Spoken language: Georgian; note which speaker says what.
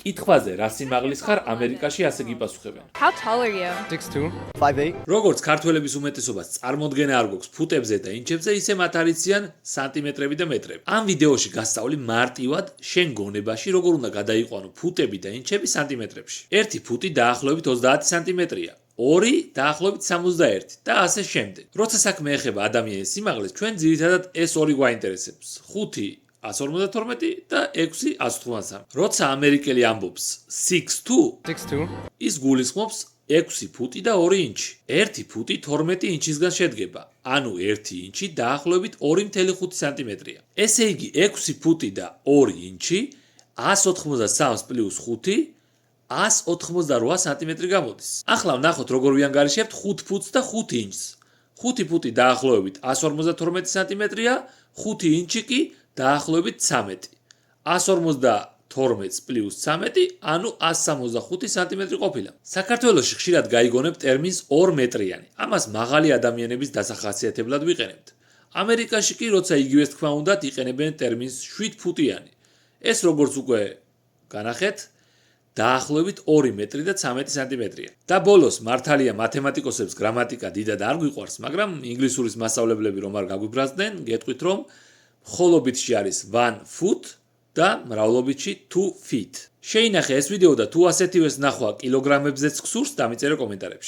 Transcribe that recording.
Speaker 1: კითხვაზე რა სიმაღლის ხარ ამერიკაში ასე გიპასუხებენ.
Speaker 2: How tall are you?
Speaker 3: 6'2".
Speaker 4: 5'8".
Speaker 1: როგორც ქართველების უმეტესობას წარმოდგენა არ გვაქვს ფუტებზე და ინჩებზე, ისე მათ არიციან სანტიმეტრები და მეტრები. ამ ვიდეოში გასწავლი მარტივად შენ გონებაში როგორ უნდა გადაიყვანო ფუტები და ინჩები სანტიმეტრებში. 1 ფუტი დაახლოებით 30 სანტიმეტრია. 2 დაახლოებით 61 და ასე შემდეგ. როცა საქმე ეხება ადამიანის სიმაღლეს, ჩვენ ძირითადად ეს ორი გვაინტერესებს. 5 152 და 6 183. როცა ამერიკელი ამბობს 6'2",
Speaker 3: 6'2".
Speaker 1: ის გულისხმობს 6 ფუტი და 2 ინჩი. 1 ფუტი 12 ინჩისგან შედგება, ანუ 1 ინჩი დაახლოებით 2.5 სანტიმეტრია. ესე იგი 6 ფუტი და 2 ინჩი 183 პლუს 5 188 სანტიმეტრი გამოდის. ახლა ვნახოთ როგორ ვიანგარიშებთ 5 ფუტს და 5 ინჩს. 5 ფუტი დაახლოებით 152 სანტიმეტრია, 5 ინჩი კი დაახლოებით 13. 152 პლუს 13, ანუ 165 სანტიმეტრი ყოფილა. საქართველოში ხშირად გაიგონებ ტერმინს 2 მეტრიანი. ამას მაღალი ადამიანების დასახასიათებლად ვიყენებთ. ამერიკაში კი, როცა იგივეს თქმა უნდათ, იყენებენ ტერმინს 7 ფუტიანი. ეს როგორც უკვე განახეთ, დაახლოებით 2 მეტრი და 13 სანტიმეტრია. და ბოლოს მართალია მათემატიკოსებს გრამატიკა დიდად არ გვიყვარს, მაგრამ ინგლისურის მასწავლებლები რომ არ გაგვიბრაზდნენ, გეტყვით რომ მხოლობითში არის 1 foot და მრავლობითში 2 feet. შეინახე ეს ვიდეო და თუ ასეთივეს ნახვა კილოგრამებზეც გსურს, დამიწერე კომენტარებში.